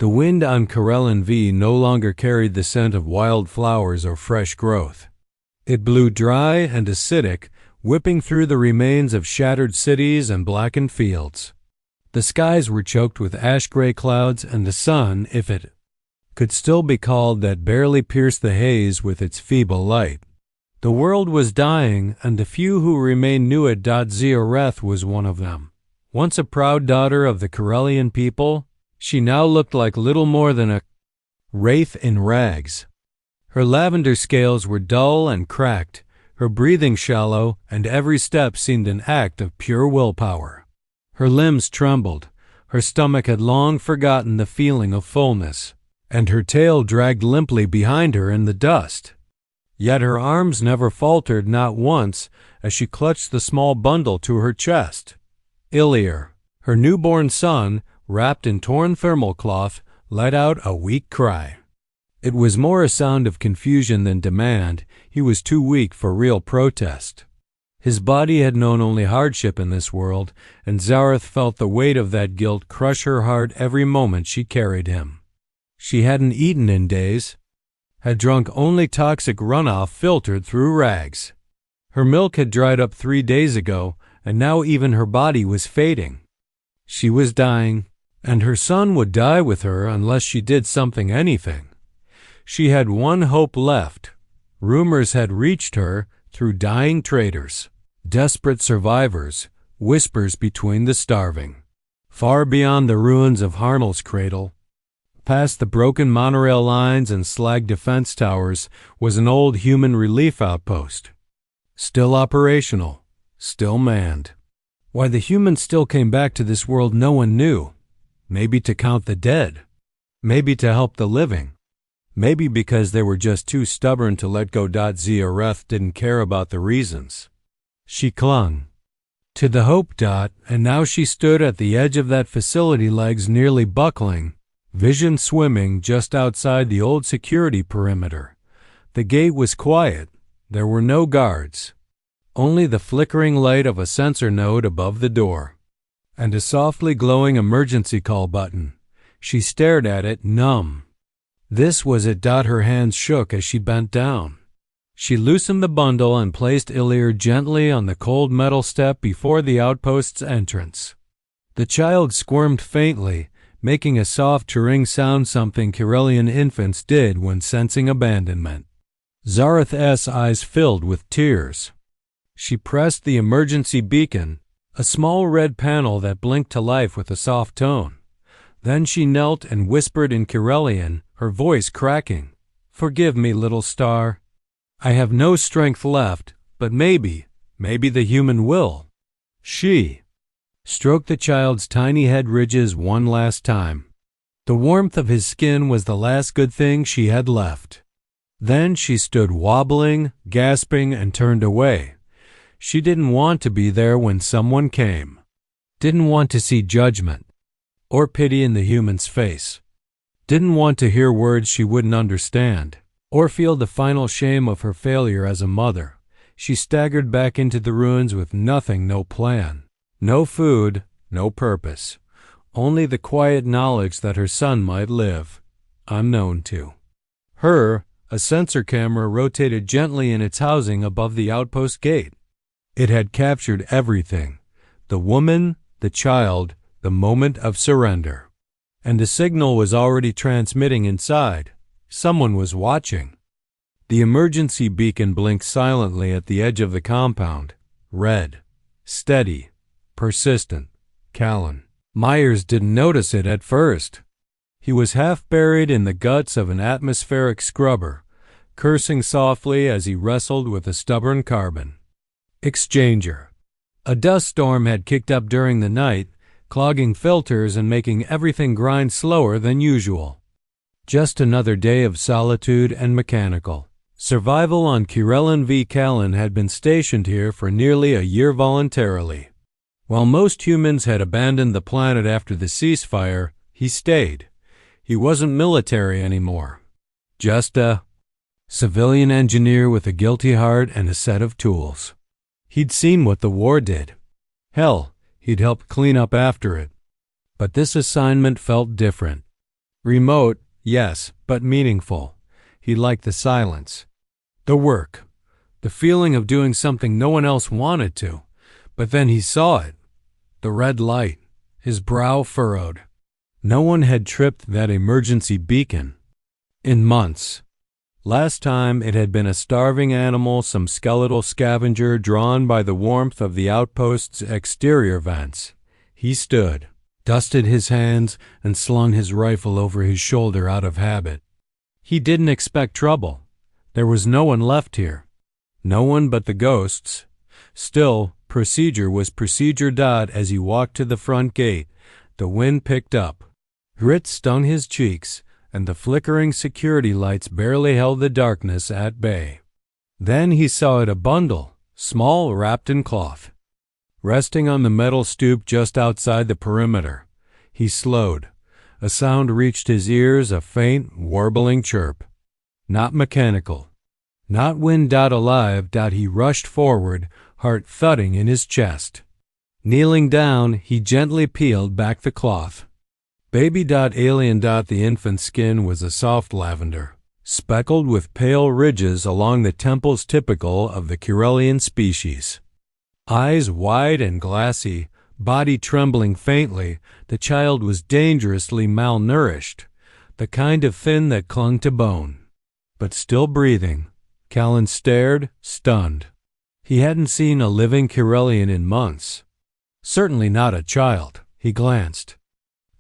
The wind on Corellan V no longer carried the scent of wild flowers or fresh growth. It blew dry and acidic, whipping through the remains of shattered cities and blackened fields. The skies were choked with ash-gray clouds, and the sun, if it could still be called that, barely pierced the haze with its feeble light. The world was dying, and the few who remained knew it. Ziareth was one of them. Once a proud daughter of the Corellian people, she now looked like little more than a wraith in rags. Her lavender scales were dull and cracked, her breathing shallow, and every step seemed an act of pure willpower. Her limbs trembled, her stomach had long forgotten the feeling of fullness, and her tail dragged limply behind her in the dust. Yet her arms never faltered, not once, as she clutched the small bundle to her chest. Ilir, her newborn son, wrapped in torn thermal cloth, let out a weak cry. It was more a sound of confusion than demand. He was too weak for real protest. His body had known only hardship in this world, and Zareth felt the weight of that guilt crush her heart every moment she carried him. She hadn't eaten in days, had drunk only toxic runoff filtered through rags. Her milk had dried up 3 days ago, and now even her body was fading. She was dying, and her son would die with her unless she did anything. She had one hope left. Rumors had reached her through dying traders, desperate survivors, whispers between the starving. Far beyond the ruins of Harnell's cradle, past the broken monorail lines and slag defense towers, was an old human relief outpost. Still operational, still manned. Why the humans still came back to this world no one knew. Maybe to count the dead. Maybe to help the living. Maybe because they were just too stubborn to let go. Ziareth didn't care about the reasons. She clung to the hope. And now she stood at the edge of that facility, legs nearly buckling, vision swimming just outside the old security perimeter. The gate was quiet. There were no guards. Only the flickering light of a sensor node above the door, and a softly glowing emergency call button. She stared at it, numb. This was it. Her hands shook as she bent down. She loosened the bundle and placed Ilir gently on the cold metal step before the outpost's entrance. The child squirmed faintly, making a soft chirring sound, something Corellian infants did when sensing abandonment. Zareth's eyes filled with tears. She pressed the emergency beacon, a small red panel that blinked to life with a soft tone. Then she knelt and whispered in Corellian, her voice cracking, "Forgive me, little star. I have no strength left, but maybe the human will." She stroked the child's tiny head ridges one last time. The warmth of his skin was the last good thing she had left. Then she stood wobbling, gasping, and turned away. She didn't want to be there when someone came. Didn't want to see judgment or pity in the human's face. Didn't want to hear words she wouldn't understand, or feel the final shame of her failure as a mother. She staggered back into the ruins with nothing, no plan, no food, no purpose. Only the quiet knowledge that her son might live, unknown to her. A sensor camera rotated gently in its housing above the outpost gate. It had captured everything: the woman, the child, the moment of surrender. And a signal was already transmitting inside. Someone was watching. The emergency beacon blinked silently at the edge of the compound. Red, steady, persistent. Callan Myers didn't notice it at first. He was half buried in the guts of an atmospheric scrubber, cursing softly as he wrestled with a stubborn carbon exchanger. A dust storm had kicked up during the night, clogging filters and making everything grind slower than usual. Just another day of solitude and mechanical survival on Corellan V. Callan had been stationed here for nearly a year voluntarily. While most humans had abandoned the planet after the ceasefire, he stayed. He wasn't military anymore. Just a civilian engineer with a guilty heart and a set of tools. He'd seen what the war did. Hell, he'd helped clean up after it. But this assignment felt different. Remote, yes, but meaningful. He liked the silence. The work. The feeling of doing something no one else wanted to. But then he saw it. The red light. His brow furrowed. No one had tripped that emergency beacon. In months. Last time it had been a starving animal, some skeletal scavenger drawn by the warmth of the outpost's exterior vents. He stood, dusted his hands, and slung his rifle over his shoulder out of habit. He didn't expect trouble. There was no one left here. No one but the ghosts. Still, procedure was procedure. As he walked to the front gate, the wind picked up. Grit stung his cheeks, and the flickering security lights barely held the darkness at bay. Then he saw it, a bundle, small, wrapped in cloth, resting on the metal stoop just outside the perimeter. He slowed. A sound reached his ears, a faint, warbling chirp. Not mechanical. Not wind. Alive. He rushed forward, heart thudding in his chest. Kneeling down, he gently peeled back the cloth. Baby. Alien. The infant's skin was a soft lavender, speckled with pale ridges along the temples typical of the Kirelian species. Eyes wide and glassy, body trembling faintly, the child was dangerously malnourished, the kind of fin that clung to bone. But still breathing. Callan stared, stunned. He hadn't seen a living Kirelian in months. Certainly not a child. He glanced.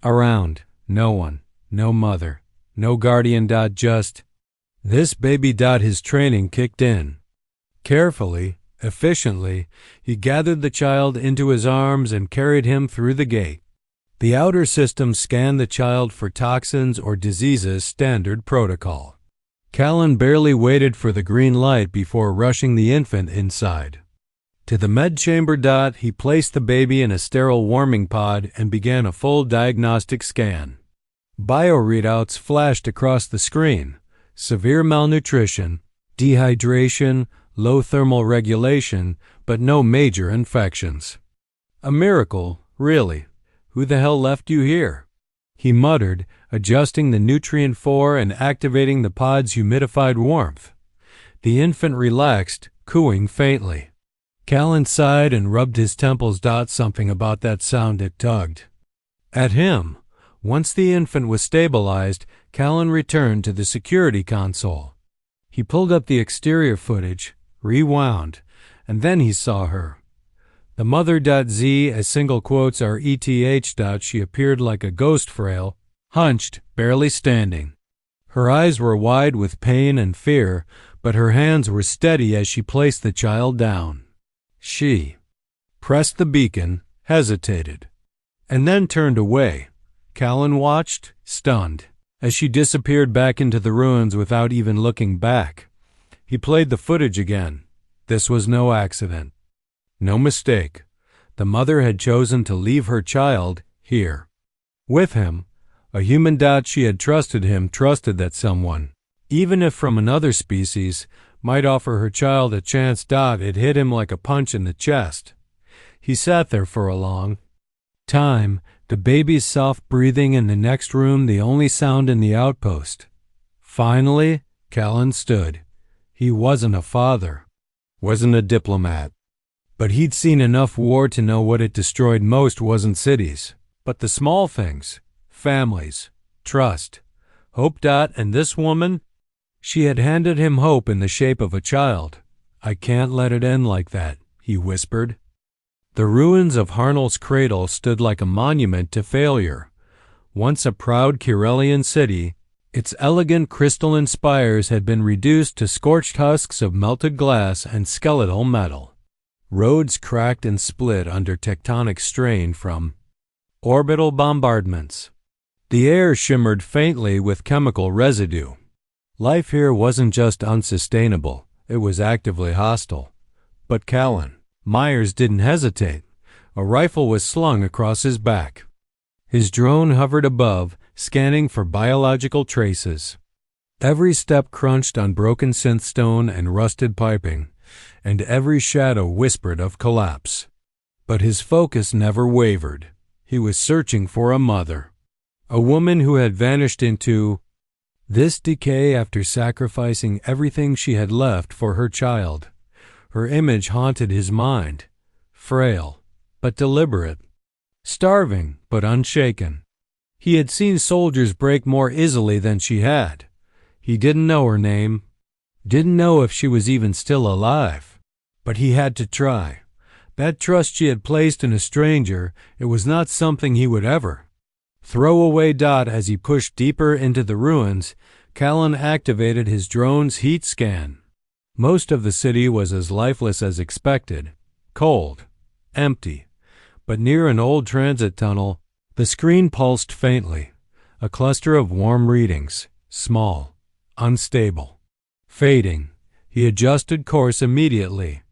Around, no one, no mother, no guardian. Just this baby. His training kicked in. Carefully, efficiently, he gathered the child into his arms and carried him through the gate. The outer system scanned the child for toxins or diseases, standard protocol. Callan barely waited for the green light before rushing the infant inside. To the med chamber. He placed the baby in a sterile warming pod and began a full diagnostic scan. Bioreadouts flashed across the screen. Severe malnutrition, dehydration, low thermal regulation, but no major infections. A miracle, really. Who the hell left you here? He muttered, adjusting the nutrient for and activating the pod's humidified warmth. The infant relaxed, cooing faintly. Callan sighed and rubbed his temples. Something about that sound, it tugged at him. Once the infant was stabilized, Callan returned to the security console. He pulled up the exterior footage, rewound, and then he saw her. The mother. Z, as single quotes are ETH. She appeared like a ghost, frail, hunched, barely standing. Her eyes were wide with pain and fear, but her hands were steady as she placed the child down. She pressed the beacon, hesitated, and then turned away. Callan watched, stunned, as she disappeared back into the ruins without even looking back. He played the footage again. This was no accident. No mistake. The mother had chosen to leave her child here. With him, a human. She had trusted him, trusted that someone, even if from another species, might offer her child a chance. It hit him like a punch in the chest. He sat there for a long time, the baby's soft breathing in the next room the only sound in the outpost. Finally, Callan stood. He wasn't a father, wasn't a diplomat, but he'd seen enough war to know what it destroyed most wasn't cities, but the small things, families, trust, hope. And this woman? She had handed him hope in the shape of a child. I can't let it end like that, he whispered. The ruins of Harnell's cradle stood like a monument to failure. Once a proud Kirelian city, its elegant crystalline spires had been reduced to scorched husks of melted glass and skeletal metal. Roads cracked and split under tectonic strain from orbital bombardments. The air shimmered faintly with chemical residue. Life here wasn't just unsustainable, it was actively hostile. But Callan Myers didn't hesitate. A rifle was slung across his back. His drone hovered above, scanning for biological traces. Every step crunched on broken synthstone and rusted piping, and every shadow whispered of collapse. But his focus never wavered. He was searching for a mother. A woman who had vanished into this decay after sacrificing everything she had left for her child. Her image haunted his mind, frail but deliberate, starving but unshaken. He had seen soldiers break more easily than she had. He didn't know her name, didn't know if she was even still alive, but he had to try. That trust she had placed in a stranger, it was not something he would ever throw away. As he pushed deeper into the ruins, Callan activated his drone's heat scan. Most of the city was as lifeless as expected, cold, empty, but near an old transit tunnel, the screen pulsed faintly, a cluster of warm readings, small, unstable, fading. He adjusted course immediately.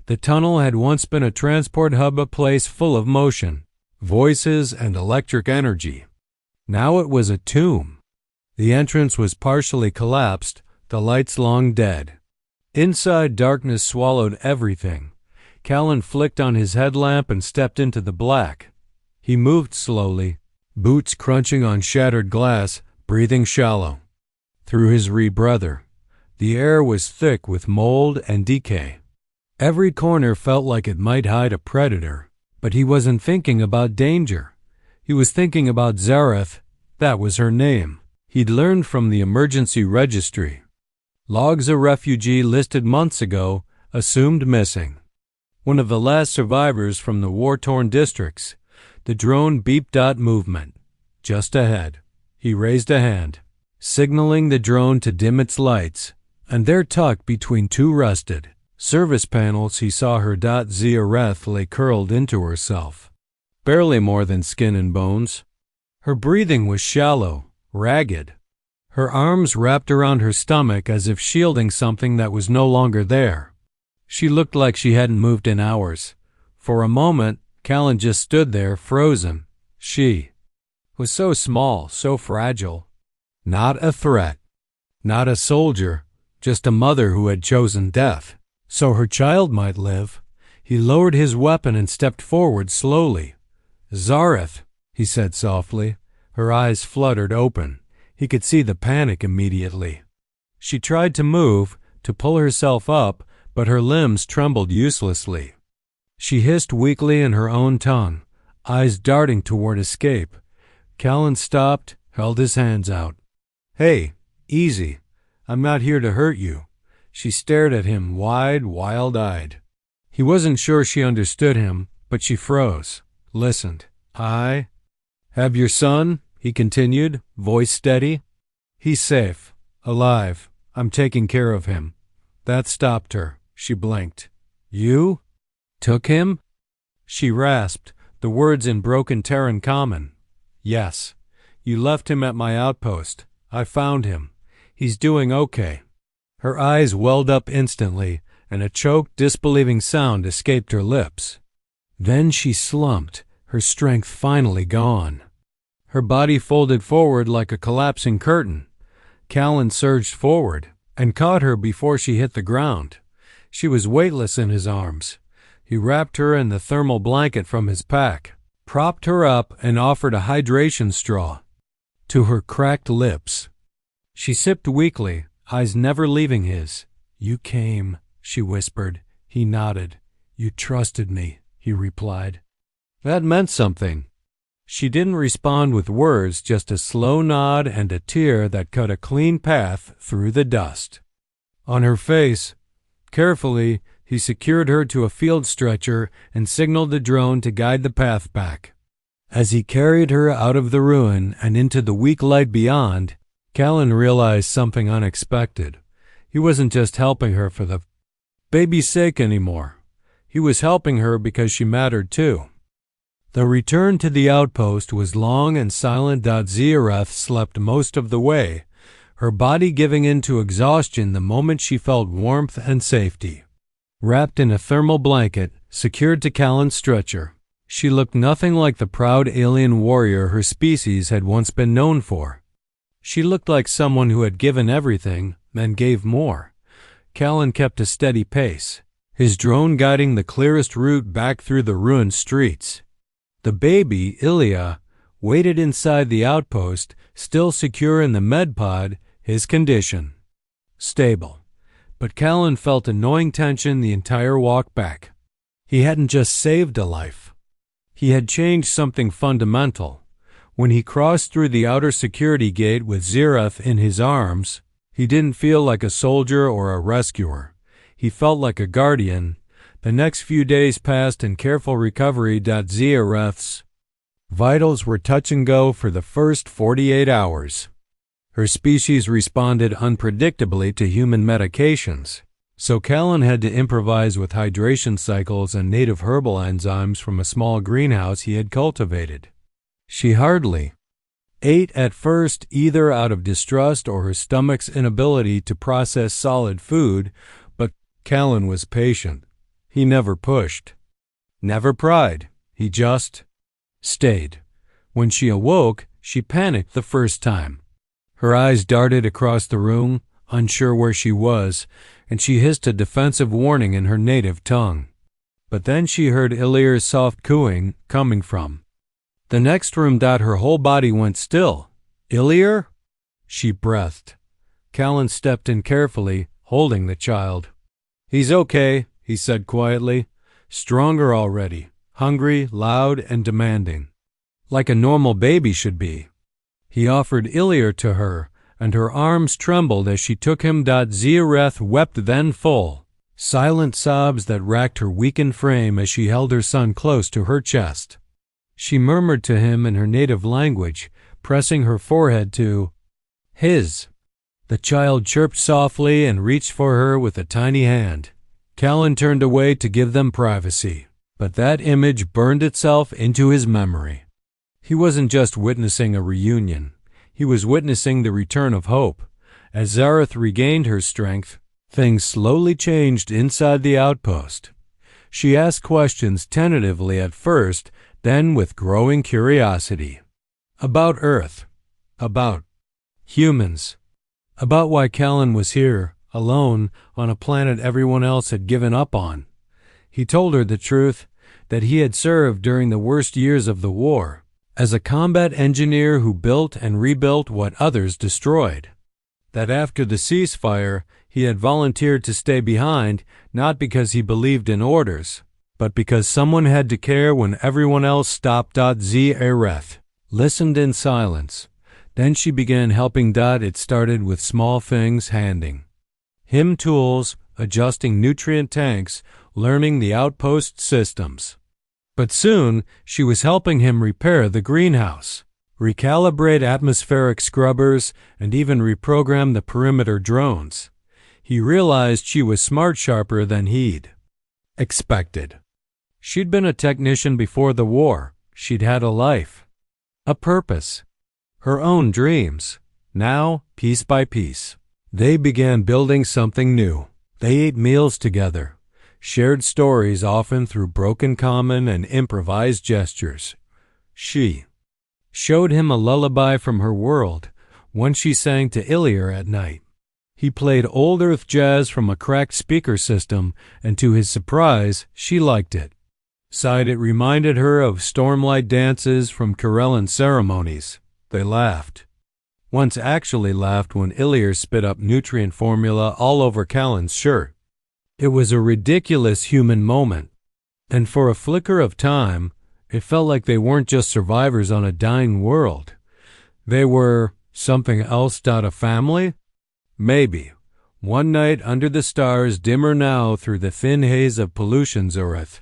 The tunnel had once been a transport hub, a place full of motion, voices, and electric energy. Now it was a tomb. The entrance was partially collapsed, the lights long dead. Inside, darkness swallowed everything. Callan flicked on his headlamp and stepped into the black. He moved slowly, boots crunching on shattered glass, breathing shallow. Through his rebreather, the air was thick with mold and decay. Every corner felt like it might hide a predator, but he wasn't thinking about danger. He was thinking about Zareth. That was her name. He'd learned from the emergency registry. Logs: a refugee listed months ago, assumed missing. One of the last survivors from the war-torn districts. The drone beeped. Movement. Just ahead. He raised a hand, signaling the drone to dim its lights, and there, tucked between two rusted service panels, he saw her. Zareth lay curled into herself, barely more than skin and bones. Her breathing was shallow, ragged. Her arms wrapped around her stomach as if shielding something that was no longer there. She looked like she hadn't moved in hours. For a moment, Callan just stood there, frozen. She was so small, so fragile. Not a threat. Not a soldier. Just a mother who had chosen death, so her child might live. He lowered his weapon and stepped forward slowly. "Zareth," he said softly. Her eyes fluttered open. He could see the panic immediately. She tried to move, to pull herself up, but her limbs trembled uselessly. She hissed weakly in her own tongue, eyes darting toward escape. Callan stopped, held his hands out. "Hey, easy. I'm not here to hurt you." She stared at him, wide, wild-eyed. He wasn't sure she understood him, but she froze, listened. "I have your son," he continued, voice steady. "He's safe, alive. I'm taking care of him." That stopped her. She blinked. "You took him?" She rasped, the words in broken Terran common. "Yes. You left him at my outpost. I found him. He's doing okay." Her eyes welled up instantly, and a choked, disbelieving sound escaped her lips. Then she slumped, her strength finally gone. Her body folded forward like a collapsing curtain. Callan surged forward and caught her before she hit the ground. She was weightless in his arms. He wrapped her in the thermal blanket from his pack, propped her up, and offered a hydration straw to her cracked lips. She sipped weakly, eyes never leaving his. "You came," she whispered. He nodded. "You trusted me," he replied. That meant something. She didn't respond with words, just a slow nod and a tear that cut a clean path through the dust. On her face, carefully, he secured her to a field stretcher and signaled the drone to guide the path back. As he carried her out of the ruin and into the weak light beyond, Callan realized something unexpected. He wasn't just helping her for the baby's sake anymore. He was helping her because she mattered too. The return to the outpost was long and silent. Zareth slept most of the way, her body giving in to exhaustion the moment she felt warmth and safety. Wrapped in a thermal blanket, secured to Callan's stretcher, she looked nothing like the proud alien warrior her species had once been known for. She looked like someone who had given everything and gave more. Callan kept a steady pace, his drone guiding the clearest route back through the ruined streets. The baby, Ilya, waited inside the outpost, still secure in the med pod, his condition stable. But Callan felt a gnawing tension the entire walk back. He hadn't just saved a life. He had changed something fundamental. When he crossed through the outer security gate with Zirath in his arms, he didn't feel like a soldier or a rescuer. He felt like a guardian. The next few days passed in careful recovery. Zirath's vitals were touch and go for the first 48 hours. Her species responded unpredictably to human medications, so Callan had to improvise with hydration cycles and native herbal enzymes from a small greenhouse he had cultivated. She hardly ate at first, either out of distrust or her stomach's inability to process solid food, but Callan was patient. He never pushed, never pried. He just stayed. When she awoke, she panicked the first time. Her eyes darted across the room, unsure where she was, and she hissed a defensive warning in her native tongue. But then she heard Ilyr's soft cooing coming from the next room. Her whole body went still. Ilyr? She breathed. Callan stepped in carefully, holding the child. He's okay, he said quietly. Stronger already, hungry, loud, and demanding. Like a normal baby should be. He offered Ilyr to her, and her arms trembled as she took him. Zirath wept then full, silent sobs that racked her weakened frame as she held her son close to her chest. She murmured to him in her native language, pressing her forehead to his. The child chirped softly and reached for her with a tiny hand. Callan turned away to give them privacy, but that image burned itself into his memory. He wasn't just witnessing a reunion. He was witnessing the return of hope. As Zirath regained her strength, things slowly changed inside the outpost. She asked questions tentatively at first, then with growing curiosity. About Earth. About humans. About why Callan was here, alone, on a planet everyone else had given up on. He told her the truth, that he had served during the worst years of the war, as a combat engineer who built and rebuilt what others destroyed. That after the ceasefire, he had volunteered to stay behind, not because he believed in orders, but because someone had to care when everyone else stopped. Zirath listened in silence. Then she began helping. It started with small things, handing him tools, adjusting nutrient tanks, learning the outpost systems. But soon she was helping him repair the greenhouse, recalibrate atmospheric scrubbers, and even reprogram the perimeter drones. He realized she was sharper than he'd expected. She'd been a technician before the war. She'd had a life, a purpose, her own dreams. Now, piece by piece, they began building something new. They ate meals together, shared stories often through broken common and improvised gestures. She showed him a lullaby from her world, one she sang to Ilyr at night. He played old Earth jazz from a cracked speaker system, and to his surprise, she liked it. Sighed it reminded her of stormlight dances from Corellan ceremonies. They laughed. Once actually laughed when Ilyr spit up nutrient formula all over Callan's shirt. It was a ridiculous human moment, and for a flicker of time, it felt like they weren't just survivors on a dying world. They were something else. A family? Maybe. One night under the stars, dimmer now through the thin haze of pollution. Zirath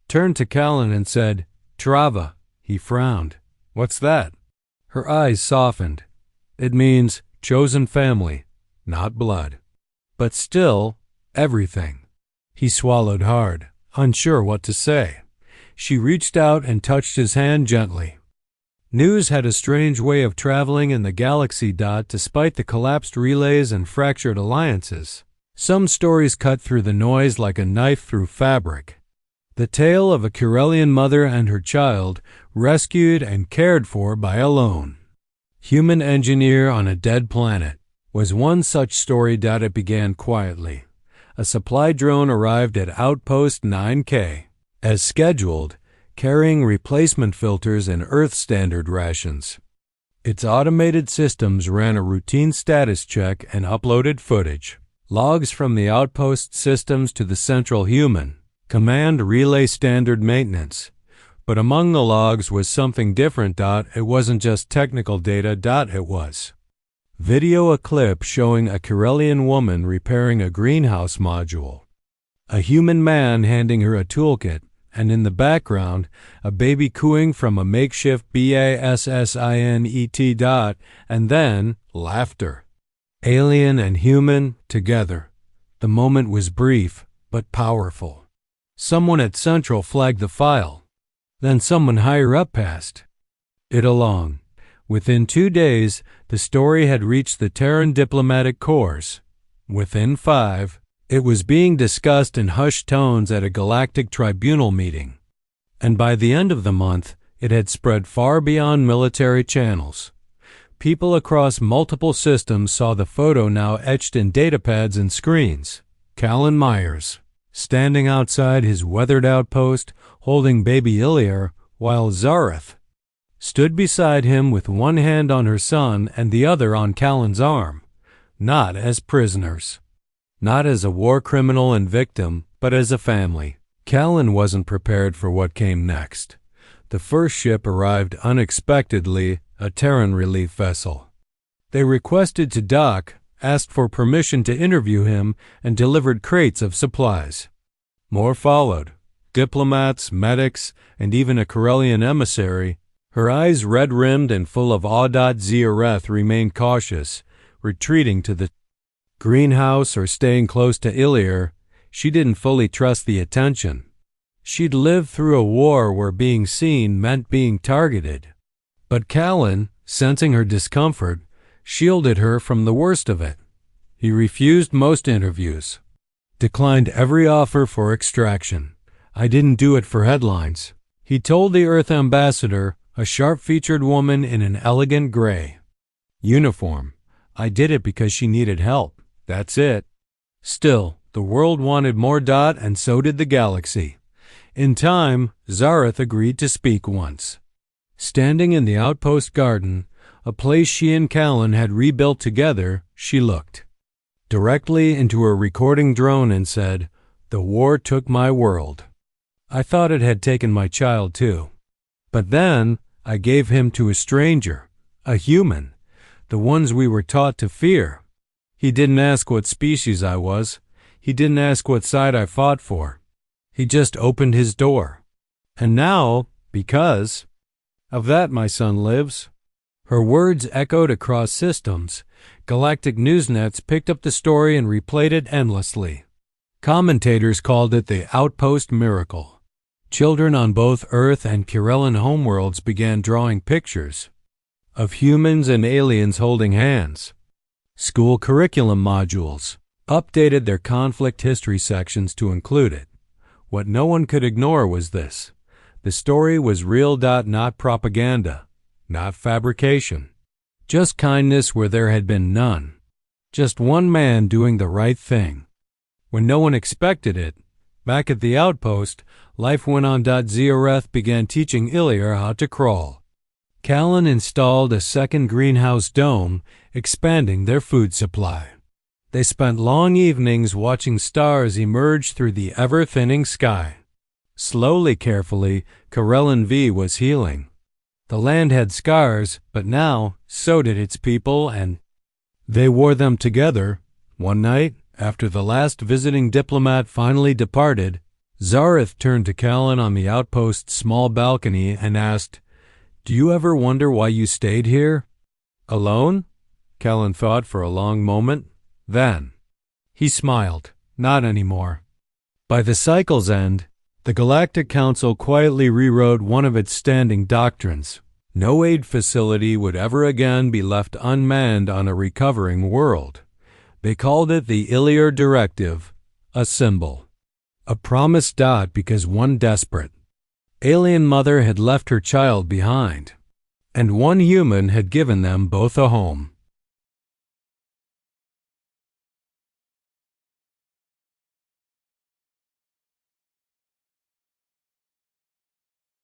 turned to Callan and said, "Trava." He frowned. "What's that?" Her eyes softened. "It means chosen family, not blood. But still, everything." He swallowed hard, unsure what to say. She reached out and touched his hand gently. News had a strange way of traveling in the galaxy. Despite the collapsed relays and fractured alliances, some stories cut through the noise like a knife through fabric. The tale of a Corellian mother and her child, rescued and cared for by a lone human engineer on a dead planet, was one such story. It began quietly. A supply drone arrived at Outpost 9K. As scheduled, carrying replacement filters and Earth standard rations. Its automated systems ran a routine status check and uploaded footage. Logs from the outpost systems to the central human. Command relay standard maintenance. But among the logs was something different. It wasn't just technical data. It was video a clip showing a Corellian woman repairing a greenhouse module. A human man handing her a toolkit, and in the background, a baby cooing from a makeshift bassinet. And then laughter. Alien and human together. The moment was brief, but powerful. Someone at Central flagged the file. Then someone higher up passed it along. Within 2 days, the story had reached the Terran diplomatic corps. Within 5, it was being discussed in hushed tones at a galactic tribunal meeting. And by the end of the month, it had spread far beyond military channels. People across multiple systems saw the photo now etched in datapads and screens. Callan Myers, standing outside his weathered outpost, holding baby Ilir, while Zareth stood beside him with one hand on her son and the other on Callan's arm, not as prisoners, not as a war criminal and victim, but as a family. Callan wasn't prepared for what came next. The first ship arrived unexpectedly, a Terran relief vessel. They requested to dock, asked for permission to interview him, and delivered crates of supplies. More followed. Diplomats, medics, and even a Corellian emissary. Her eyes red-rimmed and full of awe. Zareth remained cautious, retreating to the greenhouse or staying close to Ilir. She didn't fully trust the attention. She'd lived through a war where being seen meant being targeted. But Callan, sensing her discomfort, shielded her from the worst of it. He refused most interviews, declined every offer for extraction. I didn't do it for headlines, he told the Earth ambassador, a sharp-featured woman in an elegant gray uniform. I did it because she needed help. That's it. Still, the world wanted more. And so did the galaxy. In time, Zareth agreed to speak once. Standing in the outpost garden, a place she and Callan had rebuilt together, she looked directly into her recording drone and said, "The war took my world. I thought it had taken my child too. But then I gave him to a stranger, a human, the ones we were taught to fear. He didn't ask what species I was. He didn't ask what side I fought for. He just opened his door. And now, because of that, my son lives." Her words echoed across systems. Galactic newsnets picked up the story and replayed it endlessly. Commentators called it the Outpost Miracle. Children on both Earth and Corellian homeworlds began drawing pictures of humans and aliens holding hands. School curriculum modules updated their conflict history sections to include it. What no one could ignore was this. The story was real. Not propaganda, not fabrication. Just kindness where there had been none. Just one man doing the right thing. When no one expected it, back at the outpost, life went on. Zareth began teaching Ilir how to crawl. Callan installed a second greenhouse dome, expanding their food supply. They spent long evenings watching stars emerge through the ever-thinning sky. Slowly, carefully, Corellian V was healing. The land had scars, but now so did its people, and they wore them together. One night, after the last visiting diplomat finally departed, Zareth turned to Callan on the outpost's small balcony and asked, "Do you ever wonder why you stayed here?" "Alone?" Callan thought for a long moment. Then he smiled. "Not anymore." By the cycle's end, the Galactic Council quietly rewrote one of its standing doctrines. No aid facility would ever again be left unmanned on a recovering world. They called it the Ilir Directive, a symbol, a promise. Because one desperate alien mother had left her child behind, and one human had given them both a home.